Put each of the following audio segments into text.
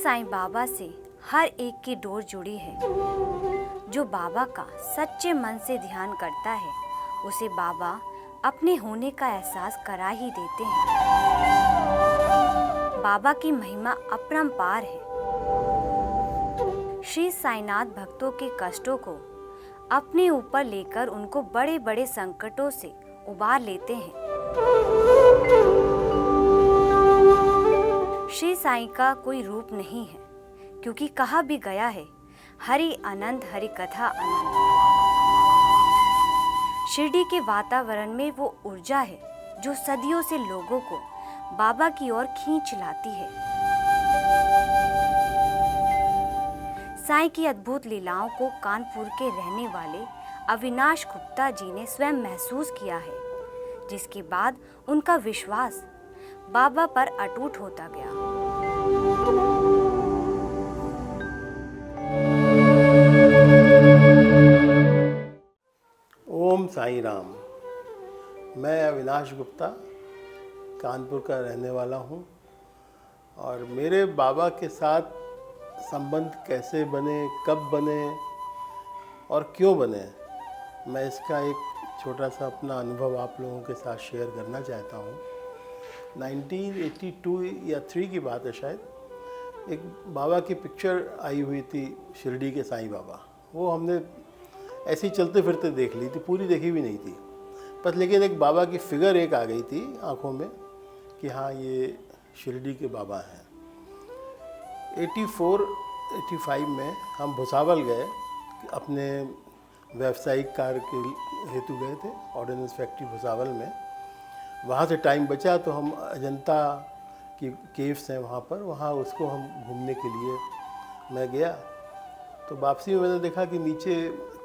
साईं बाबा से हर एक की डोर जुड़ी है। जो बाबा का सच्चे मन से ध्यान करता है उसे बाबा अपने होने का एहसास करा ही देते हैं। बाबा की महिमा अपरंपार है। श्री साईनाथ भक्तों के कष्टों को अपने ऊपर लेकर उनको बड़े बड़े संकटों से उबार लेते हैं। श्री साईं का कोई रूप नहीं है, क्योंकि कहा भी गया है, हरि अनंत हरि कथा अनंत। शिरडी के वातावरण में वो ऊर्जा है जो सदियों से लोगों को बाबा की ओर खींच लाती है। साईं की अद्भुत लीलाओं को कानपुर के रहने वाले अविनाश गुप्ता जी ने स्वयं महसूस किया है, जिसके बाद उनका विश्वास बाबा पर अटूट होता गया। ओम साईं राम। मैं अविनाश गुप्ता कानपुर का रहने वाला हूँ और मेरे बाबा के साथ संबंध कैसे बने, कब बने और क्यों बने, मैं इसका एक छोटा सा अपना अनुभव आप लोगों के साथ शेयर करना चाहता हूँ। 1982 या 3 की बात है शायद, एक बाबा की पिक्चर आई हुई थी शिरडी के साईं बाबा। वो हमने ऐसे ही चलते फिरते देख ली थी, पूरी देखी भी नहीं थी बस, लेकिन एक बाबा की फिगर एक आ गई थी आँखों में कि हाँ ये शिरडी के बाबा हैं। 84-85 में हम भुसावल गए, अपने व्यावसायिक कार्य के हेतु गए थे ऑर्डिनेंस फैक्ट्री भुसावल में। वहाँ से टाइम बचा तो हम अजंता की केव्स हैं वहाँ पर, वहाँ उसको हम घूमने के लिए मैं गया। तो वापसी में मैंने देखा कि नीचे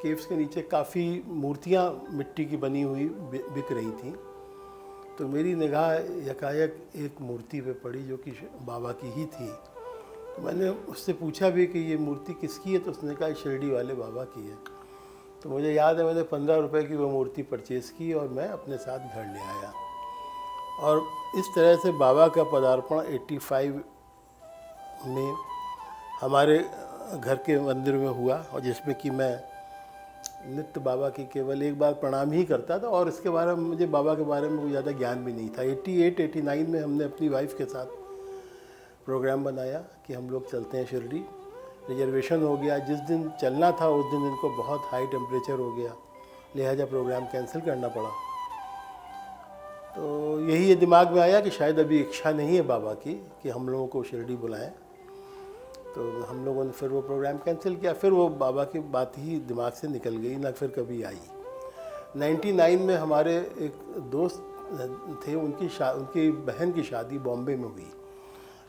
केव्स के नीचे काफ़ी मूर्तियाँ मिट्टी की बनी हुई बिक रही थी। तो मेरी निगाह यकायक एक मूर्ति पे पड़ी जो कि बाबा की ही थी। तो मैंने उससे पूछा भी कि ये मूर्ति किसकी है, तो उसने कहा शिरडी वाले बाबा की है। तो मुझे याद है मैंने 15 रुपए की वो मूर्ति परचेज़ की और मैं अपने साथ घर ले आया। और इस तरह से बाबा का पदार्पण 85 में हमारे घर के मंदिर में हुआ, और जिसमें कि मैं नित्य बाबा की केवल एक बार प्रणाम ही करता था और इसके बारे में मुझे बाबा के बारे में कोई ज़्यादा ज्ञान भी नहीं था। 88-89 में हमने अपनी वाइफ के साथ प्रोग्राम बनाया कि हम लोग चलते हैं शिरडी। रिजर्वेशन हो गया, जिस दिन चलना था उस दिन इनको बहुत हाई टेम्परेचर हो गया, लिहाजा प्रोग्राम कैंसिल करना पड़ा। तो यही ये दिमाग में आया कि शायद अभी इच्छा नहीं है बाबा की कि हम लोगों को शिरडी बुलाएं। तो हम लोगों ने फिर वो प्रोग्राम कैंसिल किया। फिर वो बाबा की बात ही दिमाग से निकल गई, ना फिर कभी आई। 99 में हमारे एक दोस्त थे, उनकी बहन की शादी बॉम्बे में हुई,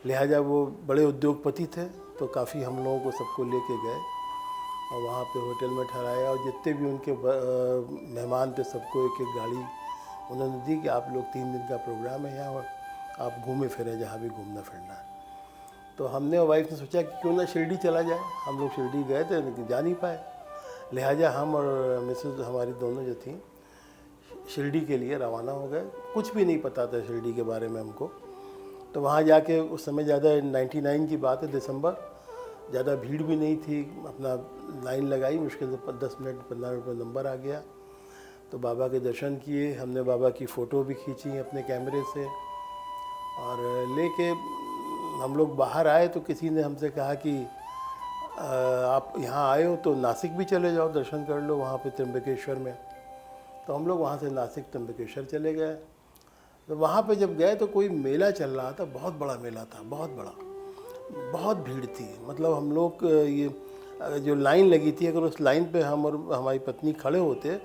लिहाजा वो बड़े उद्योगपति थे। तो काफ़ी हम लोगों को सबको लेके गए और वहाँ पे होटल में ठहराया, और जितने भी उनके मेहमान थे सबको एक एक गाड़ी उन्होंने दी कि आप लोग 3 दिन का प्रोग्राम है यहाँ और आप घूमे फिरें जहाँ भी घूमना फिरना है। तो हमने और वाइफ ने सोचा कि क्यों ना शिरडी चला जाए। हम लोग शिरडी गए थे लेकिन जा नहीं पाए, लिहाजा हम और मिसेज हमारी दोनों जो थी शिरडी के लिए रवाना हो गए। कुछ भी नहीं पता था शिरडी के बारे में हमको। तो वहाँ जाके उस समय ज़्यादा 99 की बात है, दिसंबर, ज़्यादा भीड़ भी नहीं थी। अपना लाइन लगाई, मुश्किल से 10 मिनट 15 मिनट में नंबर आ गया। तो बाबा के दर्शन किए, हमने बाबा की फ़ोटो भी खींची अपने कैमरे से, और लेके हम लोग बाहर आए तो किसी ने हमसे कहा कि आप यहाँ आए हो तो नासिक भी चले जाओ, दर्शन कर लो वहाँ पे त्र्यंबकेश्वर में। तो हम लोग वहाँ से नासिक त्र्यंबकेश्वर चले गए। तो वहाँ पे जब गए तो कोई मेला चल रहा था, बहुत बड़ा मेला था, बहुत बड़ा, बहुत भीड़ थी। मतलब हम लोग ये जो लाइन लगी थी, अगर उस लाइन पे हम और हमारी पत्नी खड़े होते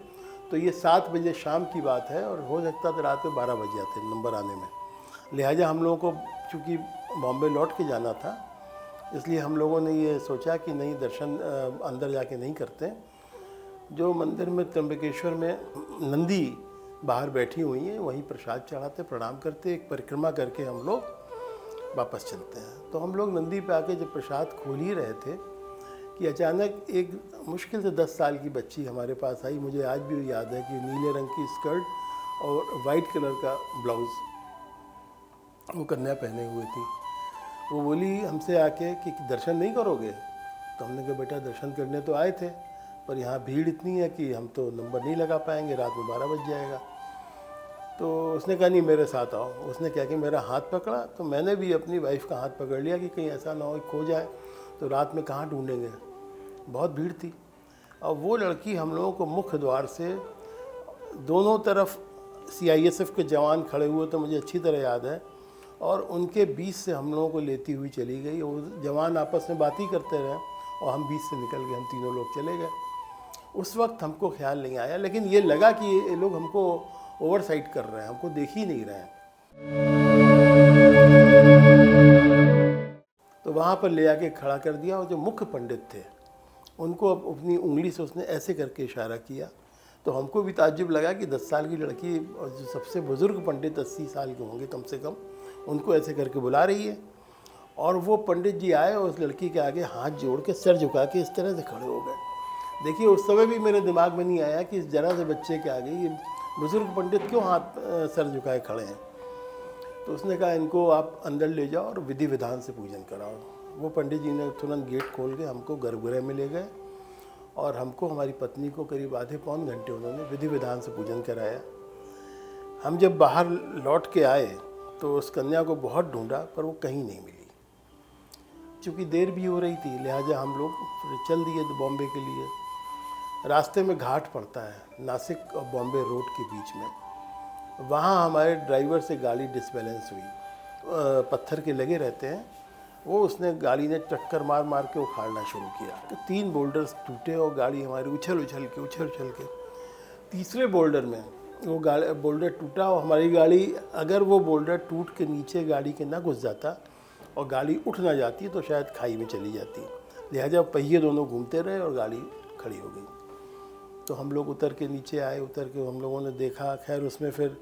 तो ये 7 बजे शाम की बात है, और हो सकता था रात में 12 बज जाते नंबर आने में। लिहाजा हम लोगों को चूँकि बॉम्बे लौट के जाना था, इसलिए हम लोगों ने ये सोचा कि नहीं, दर्शन अंदर जाके नहीं करते। जो मंदिर में त्र्यंबकेश्वर में नंदी बाहर बैठी हुई हैं, वहीं प्रसाद चढ़ाते, प्रणाम करते, एक परिक्रमा करके हम लोग वापस चलते हैं। तो हम लोग नंदी पे आके जब प्रसाद खोल ही रहे थे कि अचानक एक मुश्किल से 10 साल की बच्ची हमारे पास आई। मुझे आज भी याद है कि नीले रंग की स्कर्ट और वाइट कलर का ब्लाउज़ वो कन्या पहने हुए थी। वो बोली हमसे आके कि दर्शन नहीं करोगे। तो हमने कहा बेटा दर्शन करने तो आए थे, पर यहाँ भीड़ इतनी है कि हम तो नंबर नहीं लगा पाएंगे, रात में 12 बज जाएगा। तो उसने कहा नहीं मेरे साथ आओ। उसने क्या कि मेरा हाथ पकड़ा, तो मैंने भी अपनी वाइफ का हाथ पकड़ लिया कि कहीं ऐसा ना हो खो जाए, तो रात में कहाँ ढूंढेंगे, बहुत भीड़ थी। और वो लड़की हम लोगों को मुख्य द्वार से दोनों तरफ CISF के जवान खड़े हुए तो मुझे अच्छी तरह याद है, और उनके बीच से हम लोगों को लेती हुई चली गई। वो जवान आपस में बात ही करते रहे और हम बीच से निकल गए, हम तीनों लोग चले गए। उस वक्त हमको ख्याल नहीं आया, लेकिन ये लगा कि ये लोग हमको ओवरसाइट कर रहे हैं, हमको देख ही नहीं रहे हैं। तो वहाँ पर ले आके खड़ा कर दिया, और जो मुख्य पंडित थे उनको अपनी उंगली से उसने ऐसे करके इशारा किया। तो हमको भी ताज्जुब लगा कि 10 साल की लड़की और जो सबसे बुज़ुर्ग पंडित 80 साल के होंगे कम से कम, उनको ऐसे करके बुला रही है। और वो पंडित जी आए और उस लड़की के आगे हाथ जोड़ के सर झुका के इस तरह से खड़े हो गए। देखिए उस समय भी मेरे दिमाग में नहीं आया कि इस जरा से बच्चे के आगे ये बुज़ुर्ग पंडित क्यों हाथ सर झुकाए खड़े हैं। तो उसने कहा इनको आप अंदर ले जाओ और विधि विधान से पूजन कराओ। वो पंडित जी ने तुरंत गेट खोल के हमको गर्भगृह में ले गए, और हमको हमारी पत्नी को करीब आधे पौन घंटे उन्होंने विधि विधान से पूजन कराया। हम जब बाहर लौट के आए तो उस कन्या को बहुत ढूंढा, पर वो कहीं नहीं मिली। चूँकि देर भी हो रही थी, लिहाजा हम लोग फिर चल दिए बॉम्बे के लिए। रास्ते में घाट पड़ता है नासिक और बॉम्बे रोड के बीच में। वहाँ हमारे ड्राइवर से गाड़ी डिसबैलेंस हुई, पत्थर के लगे रहते हैं वो, उसने गाड़ी ने टक्कर मार मार के उखाड़ना शुरू किया। तो 3 बोल्डर्स टूटे और गाड़ी हमारी उछल उछल के तीसरे बोल्डर में वो बोल्डर टूटा, और हमारी गाड़ी अगर वो बोल्डर टूट के नीचे गाड़ी के ना घुस जाता और गाड़ी उठ ना जाती तो शायद खाई में चली जाती। लिहाजा पहिए दोनों घूमते रहे और गाड़ी खड़ी हो गई। तो हम लोग उतर के नीचे आए, उतर के हम लोगों ने देखा। खैर उसमें फिर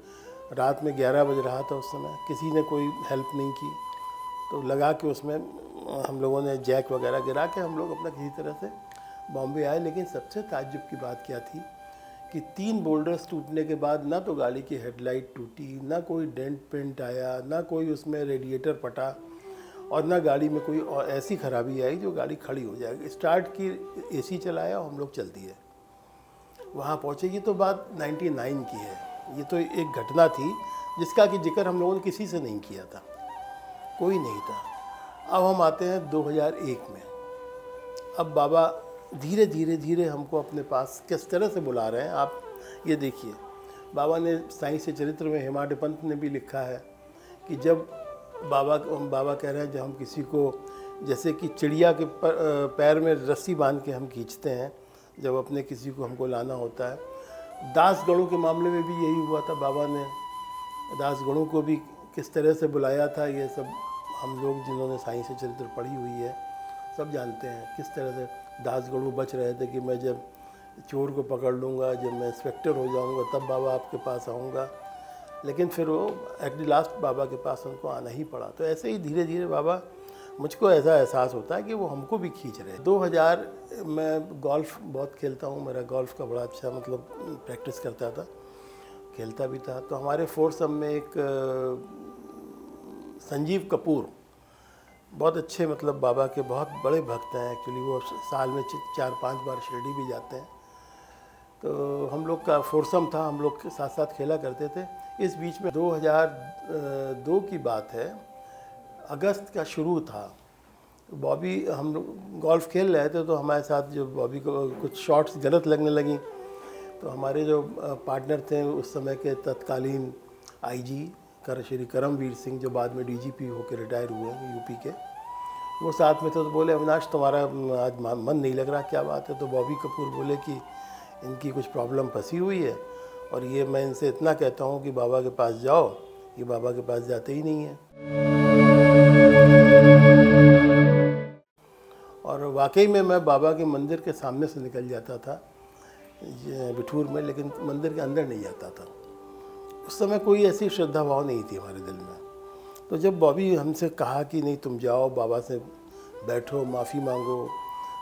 रात में 11 बज रहा था उस समय, किसी ने कोई हेल्प नहीं की। तो लगा के उसमें हम लोगों ने जैक वगैरह गिरा के हम लोग अपना किसी तरह से बॉम्बे आए। लेकिन सबसे ताज्जुब की बात क्या थी कि 3 बोल्डर्स टूटने के बाद ना तो गाड़ी की हेडलाइट टूटी, ना कोई डेंट पेंट आया, ना कोई उसमें रेडिएटर फटा, और ना गाड़ी में कोई और ऐसी खराबी आई जो गाड़ी खड़ी हो जाएगी। स्टार्ट की, AC चलाया और हम लोग चल दिए। वहाँ पहुँचे। ये तो बात 99 की है। ये तो एक घटना थी जिसका कि जिक्र हम लोगों ने किसी से नहीं किया था, कोई नहीं था। अब हम आते हैं 2001 में। अब बाबा धीरे धीरे धीरे हमको अपने पास किस तरह से बुला रहे हैं, आप ये देखिए। बाबा ने साहित्य चरित्र में हेमाड पंत ने भी लिखा है कि जब बाबा कह रहे हैं जब हम किसी को, जैसे कि चिड़िया के पैर में रस्सी बांध के हम खींचते हैं जब अपने किसी को हमको लाना होता है। दासगणों के मामले में भी यही हुआ था। बाबा ने दासगणों को भी किस तरह से बुलाया था, ये सब हम लोग जिन्होंने साहित्य चरित्र पढ़ी हुई है सब जानते हैं। किस तरह से दासगणों बच रहे थे कि मैं जब चोर को पकड़ लूँगा, जब मैं इंस्पेक्टर हो जाऊँगा तब बाबा आपके पास आऊँगा। लेकिन फिर वो एट द लास्ट बाबा के पास उनको आना ही पड़ा। तो ऐसे ही धीरे धीरे बाबा, मुझको ऐसा एहसास होता है कि वो हमको भी खींच रहे हैं। 2000 मैं गोल्फ़ बहुत खेलता हूँ, मेरा गोल्फ़ का बड़ा अच्छा मतलब प्रैक्टिस करता था, खेलता भी था। तो हमारे फोर्सम में एक संजीव कपूर बहुत अच्छे, मतलब बाबा के बहुत बड़े भक्त हैं। एक्चुअली वो साल में 4-5 बार शिरडी भी जाते हैं। तो हम लोग का फोर्सम था, हम लोग के साथ साथ खेला करते थे। इस बीच में 2002 की बात है, अगस्त का शुरू था। बॉबी, हम लोग गोल्फ़ खेल रहे थे तो हमारे साथ जो बॉबी को कुछ शॉट्स गलत लगने लगी। तो हमारे जो पार्टनर थे उस समय के तत्कालीन IG श्री करमवीर सिंह, जो बाद में DGP होकर रिटायर हुए यूपी के, वो साथ में थे। तो बोले अविनाश तुम्हारा आज मन नहीं लग रहा, क्या बात है? तो बॉबी कपूर बोले कि इनकी कुछ प्रॉब्लम फंसी हुई है, और ये मैं इनसे इतना कहता हूँ कि बाबा के पास जाओ, ये बाबा के पास जाते ही नहीं है। और वाकई में मैं बाबा के मंदिर के सामने से निकल जाता था बिठूर में, लेकिन मंदिर के अंदर नहीं जाता था। उस समय कोई ऐसी श्रद्धा भाव नहीं थी हमारे दिल में। तो जब बॉबी हमसे कहा कि नहीं तुम जाओ बाबा से बैठो, माफ़ी मांगो,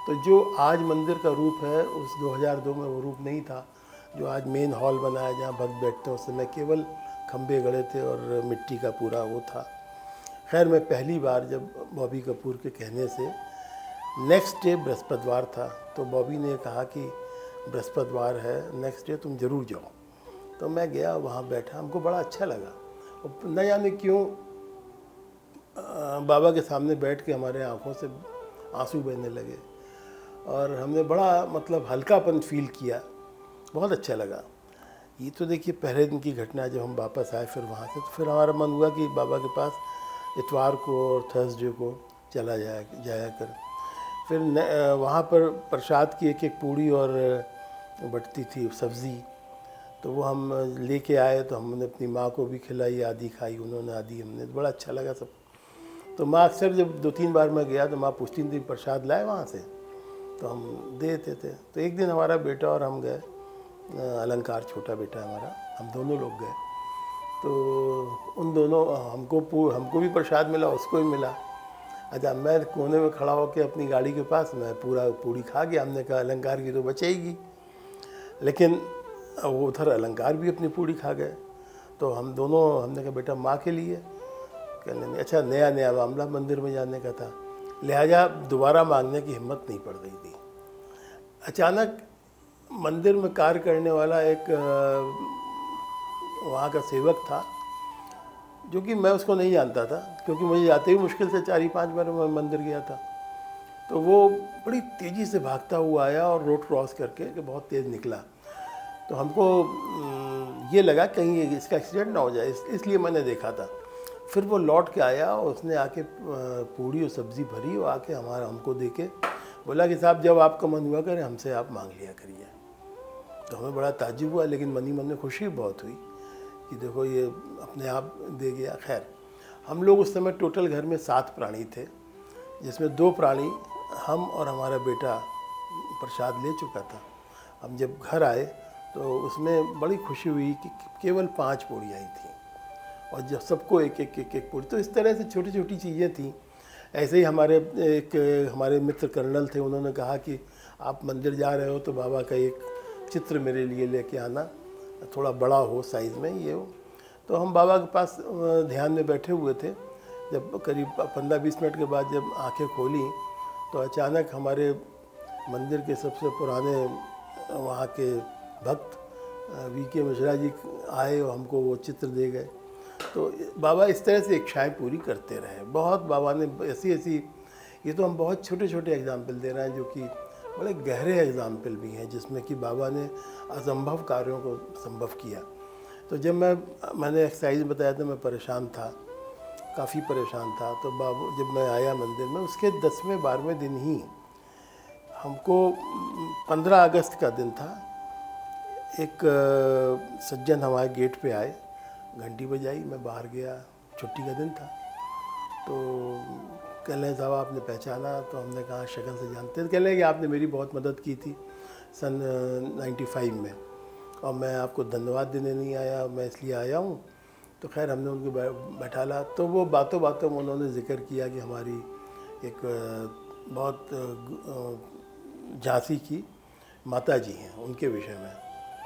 तो जो आज मंदिर का रूप है उस 2002 में वो रूप नहीं था। जो आज मेन हॉल बना है जहाँ भक्त बैठते हैं, उस समय केवल खम्भे गड़े थे और मिट्टी का पूरा वो था। खैर मैं पहली बार जब बॉबी कपूर के कहने से, नेक्स्ट डे बृहस्पतिवार था, तो बॉबी ने कहा कि बृहस्पतिवार है, नेक्स्ट डे तुम ज़रूर जाओ। तो मैं गया, वहाँ बैठा, हमको बड़ा अच्छा लगा। और न जाने क्यों बाबा के सामने बैठ के हमारे आँखों से आंसू बहने लगे और हमने बड़ा मतलब हल्कापन फील किया, बहुत अच्छा लगा। ये तो देखिए पहले दिन की घटना। जब हम वापस आए फिर वहाँ से, तो फिर हमारा मन हुआ कि बाबा के पास इतवार को और थर्सडे को चला जाया कर। फिर वहाँ पर प्रसाद की एक एक पूड़ी और बटती थी सब्ज़ी, तो वो हम लेके आए, तो हमने अपनी माँ को भी खिलाई, आधी खाई उन्होंने, आधी हमने। बड़ा अच्छा लगा सब। तो माँ अक्सर जब 2-3 बार मैं गया तो माँ पूछती थी प्रसाद लाए वहाँ से, तो हम दे देते थे। तो एक दिन हमारा बेटा और हम गए, अलंकार छोटा बेटा हमारा, हम दोनों लोग गए। तो उन दोनों हमको भी प्रसाद मिला, उसको भी मिला। अच्छा, मैं कोने में खड़ा होकर अपनी गाड़ी के पास मैं पूरा पूड़ी खा गया। हमने कहा अलंकार की तो बचेगी, लेकिन वो उधर अलंकार भी अपनी पूड़ी खा गए। तो हमने कहा बेटा माँ के लिए, कहने नहीं। अच्छा, नया मामला मंदिर में जाने का था, लिहाजा दोबारा मांगने की हिम्मत नहीं पड़ रही थी। अचानक मंदिर में कार्य करने वाला एक वहाँ का सेवक था, जो कि मैं उसको नहीं जानता था, क्योंकि मुझे जाते ही मुश्किल से 4-5 बार मैं मंदिर गया था। तो वो बड़ी तेज़ी से भागता हुआ आया और रोड क्रॉस करके कि बहुत तेज़ निकला। तो हमको ये लगा कहीं इसका एक्सीडेंट ना हो जाए, इसलिए मैंने देखा था। फिर वो लौट के आया और उसने आके पूड़ी और सब्ज़ी भरी और आके हमको दे के बोला कि साहब जब आपका मन हुआ करे हमसे आप मांग लिया करिए। तो हमें बड़ा ताज्जुब हुआ, लेकिन मन ही मन में खुशी बहुत हुई कि देखो ये अपने आप दे गया। खैर, हम लोग उस समय टोटल घर में 7 प्राणी थे, जिसमें 2 प्राणी हम और हमारा बेटा प्रसाद ले चुका था। हम जब घर आए तो उसमें बड़ी खुशी हुई कि केवल 5 पूड़ी आई थी और जब सबको एक पूड़ी। तो इस तरह से छोटी छोटी चीज़ें थी। ऐसे ही हमारे मित्र कर्नल थे, उन्होंने कहा कि आप मंदिर जा रहे हो तो बाबा का एक चित्र मेरे लिए लेके आना, थोड़ा बड़ा हो साइज़ में ये हो। तो हम बाबा के पास ध्यान में बैठे हुए थे। जब करीब 15-20 मिनट के बाद जब आंखें खोली तो अचानक हमारे मंदिर के सबसे पुराने वहाँ के भक्त वीके मिश्रा जी आए और हमको वो चित्र दे गए। तो बाबा इस तरह से इच्छाएं पूरी करते रहे। बहुत बाबा ने ऐसी ये तो हम बहुत छोटे छोटे एग्जाम्पल दे रहे हैं, जो कि बड़े गहरे एग्जाम्पल भी हैं, जिसमें कि बाबा ने असंभव कार्यों को संभव किया। तो जब मैंने एक्सरसाइज बताया था, मैं परेशान था, काफ़ी परेशान था। तो जब मैं आया मंदिर में, उसके 10वें-12वें दिन ही हमको 15 अगस्त का दिन था, एक सज्जन हमारे गेट पे आए, घंटी बजाई, मैं बाहर गया, छुट्टी का दिन था। तो कह रहे साहब आपने पहचाना? तो हमने कहा शक्ल से जानते। तो कह रहे कि आपने मेरी बहुत मदद की थी सन 95 में, और मैं आपको धन्यवाद देने नहीं आया, मैं इसलिए आया हूँ। तो खैर हमने उनको बैठा ला। तो वो बातों बातों में उन्होंने ज़िक्र किया कि हमारी एक बहुत झांसी की माता जी हैं, उनके विषय में,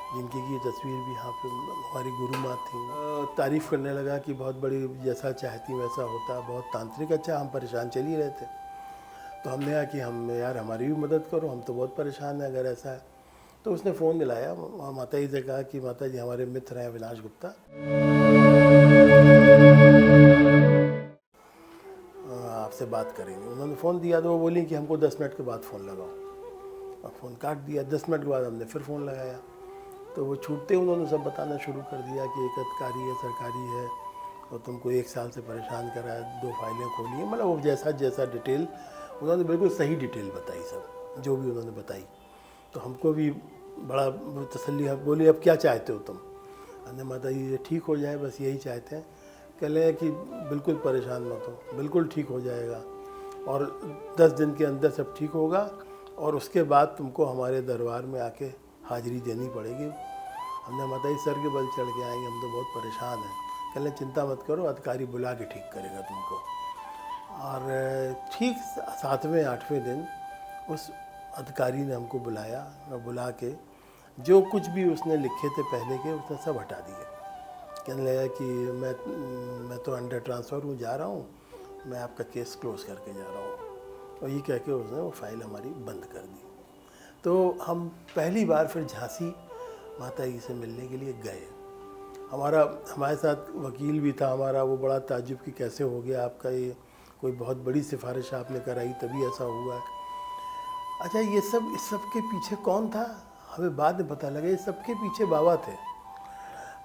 जिनकी की तस्वीर भी यहाँ पे हमारी गुरु माँ थी। तारीफ़ करने लगा कि बहुत बड़ी, जैसा चाहती वैसा होता, बहुत तांत्रिक। अच्छा, हम परेशान चल ही रहे थे। तो हमने कहा कि यार हमारी भी मदद करो, हम तो बहुत परेशान हैं अगर ऐसा है। तो उसने फ़ोन मिलाया, माता जी से कहा कि माता जी हमारे मित्र हैं अविनाश गुप्ता, आपसे बात करेंगे। उन्होंने फ़ोन दिया तो वो बोली कि हमको 10 मिनट के बाद फ़ोन लगाओ, और फ़ोन काट दिया। 10 मिनट के बाद हमने फिर फ़ोन लगाया तो वो छूटते उन्होंने सब बताना शुरू कर दिया कि एक अधिकारी है, सरकारी है, और तुमको 1 साल से परेशान करा है, 2 फाइलें खोली हैं। मतलब वो जैसा डिटेल उन्होंने बिल्कुल सही डिटेल बताई, सब जो भी उन्होंने बताई। तो हमको भी बड़ा तसल्ली। बोली अब क्या चाहते हो तुम? हमने माता जी ये ठीक हो जाए, बस यही चाहते हैं। कह रहे हैं कि बिल्कुल परेशान मत हो, बिल्कुल ठीक हो जाएगा, और 10 दिन के अंदर सब ठीक होगा, और उसके बाद तुमको हमारे दरबार में आके हाज़िरी देनी पड़ेगी। हमने माता जी सर के बल चढ़ के आएंगे, हम तो बहुत परेशान हैं। कह रहे चिंता मत करो, अधिकारी बुला के ठीक करेगा तुमको। और ठीक 7वें-8वें दिन उस अधिकारी ने हमको बुलाया, और बुला के जो कुछ भी उसने लिखे थे पहले के, उसने सब हटा दिए। कहने लगा कि मैं तो अंडर ट्रांसफ़र हूँ, जा रहा हूँ, मैं आपका केस क्लोज करके जा रहा हूँ। और ये कह के उसने वो फाइल हमारी बंद कर दी। तो हम पहली बार फिर झांसी माता जी से मिलने के लिए गए। हमारे साथ वकील भी था हमारा, वो बड़ा ताज्जुब कि कैसे हो गया आपका ये, कोई बहुत बड़ी सिफारिश आपने कराई तभी ऐसा हुआ। अच्छा, इस सब के पीछे कौन था हमें बाद में पता लगा। ये सब के पीछे बाबा थे।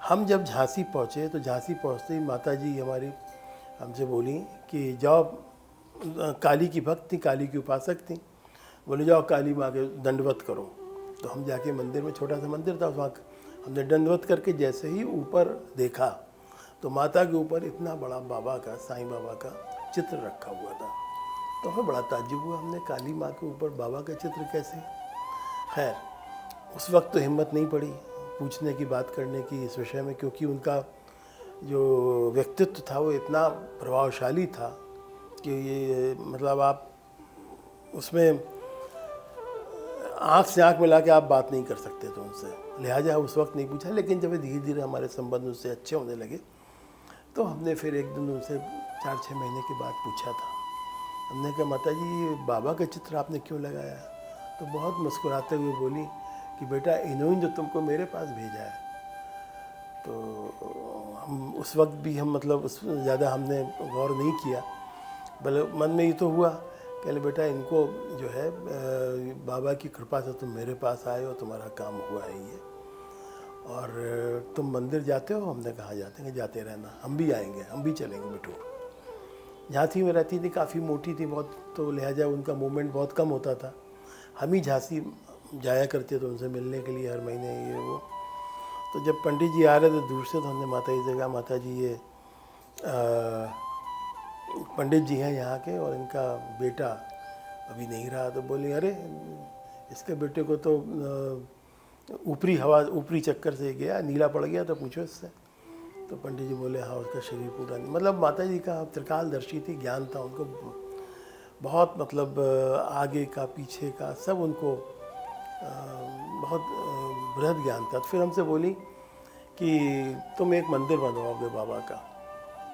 हम जब झांसी पहुँचे तो झांसी पहुँचते ही माता जी हमारी हमसे बोली कि जाओ, काली की भक्त थी, काली की उपासक थी, बोले जाओ काली माँ के दंडवत करो। तो हम जाके मंदिर में, छोटा सा मंदिर था वहाँ, हमने दंडवत करके जैसे ही ऊपर देखा तो माता के ऊपर इतना बड़ा बाबा का, साईं बाबा का चित्र रखा हुआ था। तो हमें बड़ा ताज्जुब हुआ, हमने काली माँ के ऊपर बाबा का चित्र कैसे। खैर, उस वक्त तो हिम्मत नहीं पड़ी पूछने की, बात करने की इस विषय में, क्योंकि उनका जो व्यक्तित्व था वो इतना प्रभावशाली था कि ये मतलब आप उसमें आँख से आँख मिला के आप बात नहीं कर सकते थे उनसे, लिहाजा उस वक्त नहीं पूछा। लेकिन जब धीरे धीरे हमारे संबंध उनसे अच्छे होने लगे तो हमने फिर एक दिन उनसे 4-6 महीने के बाद पूछा था। हमने कहा माता जी बाबा का चित्र आपने क्यों लगाया? तो बहुत मुस्कुराते हुए बोली कि बेटा इन्होंने जो तुमको मेरे पास भेजा है। तो हम उस वक्त भी हम मतलब उस ज़्यादा हमने गौर नहीं किया, भले मन में ये तो हुआ कि बेटा इनको जो है बाबा की कृपा से तुम मेरे पास आए हो, तुम्हारा काम हुआ है ये। और तुम मंदिर जाते हो? हमने कहा जाते हैं, जाते रहना, हम भी आएंगे, हम भी चलेंगे बिठूर। झांसी में रहती थी, काफ़ी मोटी थी बहुत, तो लिहाजा उनका मूवमेंट बहुत कम होता था। हम ही झांसी जाया करते थे उनसे मिलने के लिए हर महीने, ये वो। तो जब पंडित जी आ रहे थे दूर से तो हमने माता जी से कहा माता जी ये पंडित जी हैं यहाँ के और इनका बेटा अभी नहीं रहा। तो बोली अरे इसके बेटे को तो ऊपरी चक्कर से गया, नीला पड़ गया, तो पूछो इससे। तो पंडित जी बोले हाँ उसका शरीर पूरा नहीं, मतलब माता जी का त्रिकालदर्शी थी, ज्ञान था उनको बहुत, मतलब आगे का पीछे का सब उनको बहुत बृहद ज्ञान था। तो फिर हमसे बोली कि तुम एक मंदिर बनवाओगे बाबा का।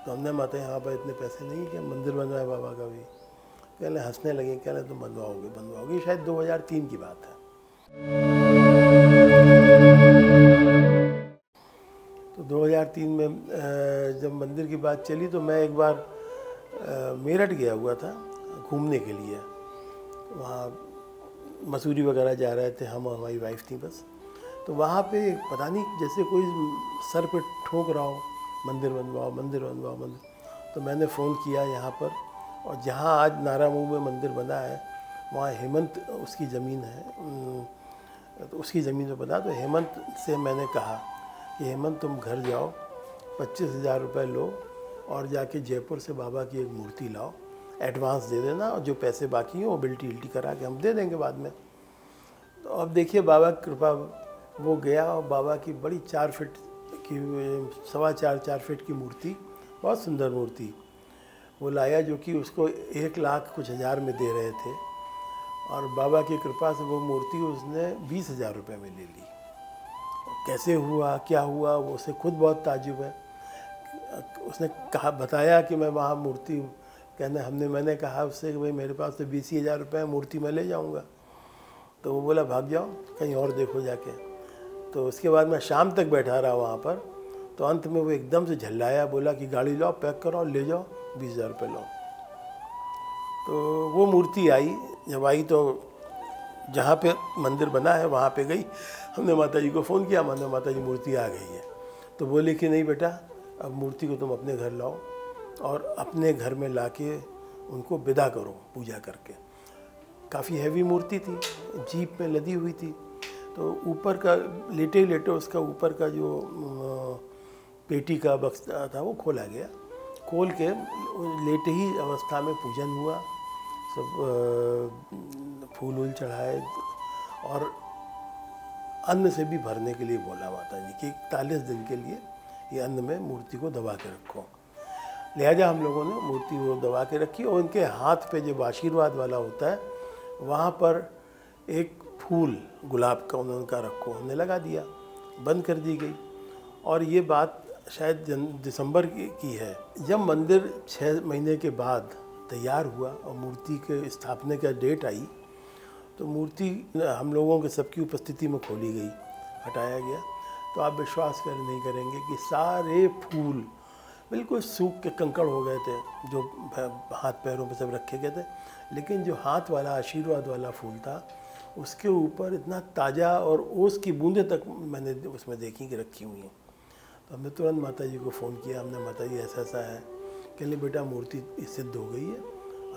तो हमने माता यहाँ पर इतने पैसे नहीं कि मंदिर बनवाए बाबा का भी। कहने हंसने लगे, कहने तुम बनवाओगे। शायद 2003 की बात है। तो 2003 में जब मंदिर की बात चली तो मैं एक बार मेरठ गया हुआ था घूमने के लिए। वहाँ मसूरी वगैरह जा रहे थे हम और हमारी वाइफ थी बस। तो वहाँ पे पता नहीं जैसे कोई सर पे ठोक रहा हो, मंदिर बनवाओ मंदिर बनवाओ मंदिर। तो मैंने फ़ोन किया यहाँ पर, और जहाँ आज नारामुंह में मंदिर बना है वहाँ हेमंत उसकी ज़मीन है, तो उसकी ज़मीन में बना। तो हेमंत से मैंने कहा कि हेमंत तुम घर जाओ, 25,000 रुपये लो और जाके जयपुर से बाबा की एक मूर्ति लाओ, एडवांस दे देना, और जो पैसे बाकी हैं वो बिल्टी इल्टी करा के हम दे देंगे बाद में। तो अब देखिए बाबा की कृपा, वो गया और बाबा की बड़ी 4 फीट की, 4.25 फीट की मूर्ति, बहुत सुंदर मूर्ति वो लाया, जो कि उसको 1 लाख कुछ हज़ार में दे रहे थे। और बाबा की कृपा से वो मूर्ति उसने 20,000 रुपये में ले ली। कैसे हुआ क्या हुआ वो उसे खुद बहुत ताज्जुब है। उसने कहा, बताया कि मैं वहाँ मूर्ति मैंने कहा उससे कि भाई मेरे पास तो 20,000 रुपये मूर्ति मैं ले जाऊँगा। तो वो बोला भाग जाओ कहीं और देखो जाके। तो उसके बाद मैं शाम तक बैठा रहा वहाँ पर। तो अंत में वो एकदम से झल्लाया, बोला कि गाड़ी लाओ, पैक करो, ले जाओ, 20,000 रुपये लो। तो वो मूर्ति आई। जब आई तो जहाँ पे मंदिर बना है वहाँ पे गई। हमने माता जी को फ़ोन किया, माता जी मूर्ति आ गई है। तो बोले कि नहीं बेटा, अब मूर्ति को तुम अपने घर लाओ और अपने घर में लाके उनको विदा करो पूजा करके। काफ़ी हैवी मूर्ति थी, जीप में लदी हुई थी। तो ऊपर का लेटे उसका ऊपर का जो पेटी का बक्सा था वो खोला गया। खोल के लेटे ही अवस्था में पूजन हुआ, सब फूल वूल चढ़ाए और अन्न से भी भरने के लिए बोला माता जी कि 41 दिन के लिए ये अन्न में मूर्ति को दबा के रखो। लिहाजा हम लोगों ने मूर्ति वो दबा के रखी और उनके हाथ पे जो आशीर्वाद वाला होता है वहाँ पर एक फूल गुलाब का उनका रखो, हमने लगा दिया, बंद कर दी गई। और ये बात शायद दिसंबर की है। जब मंदिर 6 महीने के बाद तैयार हुआ और मूर्ति के स्थापना का डेट आई, तो मूर्ति हम लोगों के सबकी उपस्थिति में खोली गई, हटाया गया। तो आप विश्वास नहीं करेंगे कि सारे फूल बिल्कुल सूख के कंकड़ हो गए थे, जो हाथ पैरों पे सब रखे गए थे। लेकिन जो हाथ वाला आशीर्वाद वाला फूल था, उसके ऊपर इतना ताज़ा और ओस की बूंदें तक मैंने उसमें देखी कि रखी हुई हैं। तो हमने तुरंत माता जी को फ़ोन किया, हमने माता जी ऐसा ऐसा है, कहले बेटा मूर्ति सिद्ध हो गई है,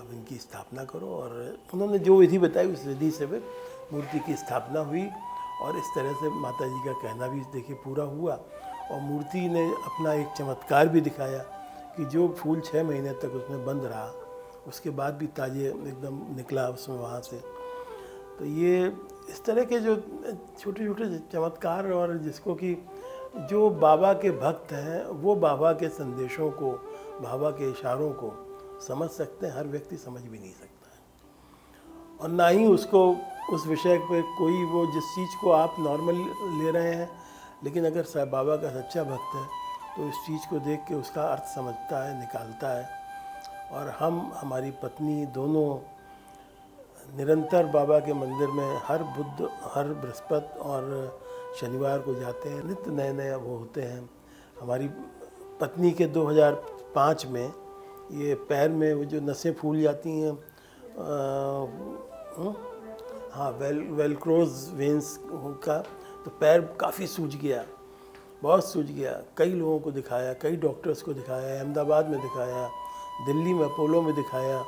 अब इनकी स्थापना करो। और उन्होंने जो विधि बताई उस विधि से भी मूर्ति की स्थापना हुई और इस तरह से माता जी का कहना भी देखिए पूरा हुआ। और मूर्ति ने अपना एक चमत्कार भी दिखाया कि जो फूल 6 महीने तक उसमें बंद रहा, उसके बाद भी ताजे एकदम निकला उसमें वहाँ से। तो ये इस तरह के जो छोटे छोटे चमत्कार, और जिसको कि जो बाबा के भक्त हैं वो बाबा के संदेशों को, बाबा के इशारों को समझ सकते हैं, हर व्यक्ति समझ भी नहीं सकता है। और ना ही उसको उस विषय पे कोई, वो जिस चीज़ को आप नॉर्मल ले रहे हैं, लेकिन अगर साईं बाबा का सच्चा भक्त है तो इस चीज़ को देख के उसका अर्थ समझता है, निकालता है। और हम, हमारी पत्नी दोनों निरंतर बाबा के मंदिर में हर बुध, हर बृहस्पति और शनिवार को जाते हैं। नित्य नए नए वो होते हैं। हमारी पत्नी के 2005 में ये पैर में वो जो नसें फूल जाती हैं, हाँ, वेलक्रोज वेंस का, तो पैर काफ़ी सूज गया, बहुत सूज गया। कई लोगों को दिखाया, कई डॉक्टर्स को दिखाया, अहमदाबाद में दिखाया, दिल्ली में अपोलो में दिखाया,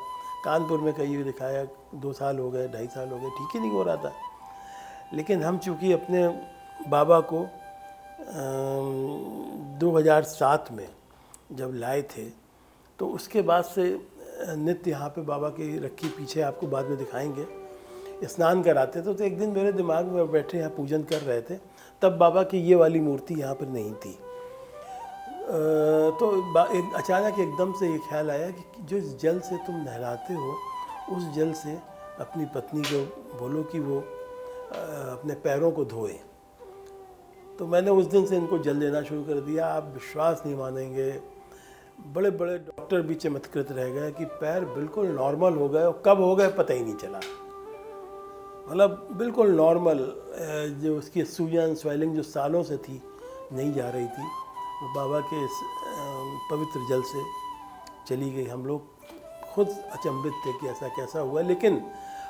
कानपुर में कहीं भी दिखाया। 2 साल हो गए, 2.5 साल हो गए, ठीक ही नहीं हो रहा था। लेकिन हम चूँकि अपने बाबा को 2007 में जब लाए थे, तो उसके बाद से नित्य यहाँ पे बाबा की रखी, पीछे आपको बाद में दिखाएंगे, स्नान कराते थे। तो एक दिन मेरे दिमाग में बैठे यहाँ पूजन कर रहे थे, तब बाबा की ये वाली मूर्ति यहाँ पर नहीं थी। तो अचानक एकदम से ये ख्याल आया कि जो जल से तुम नहलाते हो, उस जल से अपनी पत्नी को बोलो कि वो अपने पैरों को धोए। तो मैंने उस दिन से इनको जल देना शुरू कर दिया। आप विश्वास नहीं मानेंगे, बड़े बड़े डॉक्टर भी चमत्कृत रह गए कि पैर बिल्कुल नॉर्मल हो गए, और कब हो गए पता ही नहीं चला। मतलब बिल्कुल नॉर्मल, जो उसकी सूजन स्वेलिंग जो सालों से थी नहीं जा रही थी, वो बाबा के इस पवित्र जल से चली गई। हम लोग खुद अचंभित थे कि ऐसा कैसा हुआ, लेकिन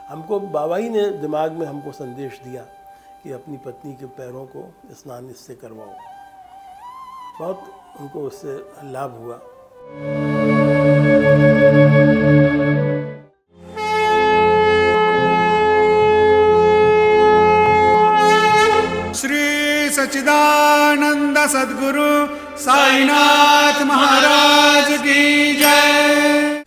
हमको बाबा ही ने दिमाग में हमको संदेश दिया कि अपनी पत्नी के पैरों को स्नान इससे करवाओ। बहुत उनको उससे लाभ हुआ। श्री सच्चिदानंद सद्गुरु साईनाथ महाराज की जय।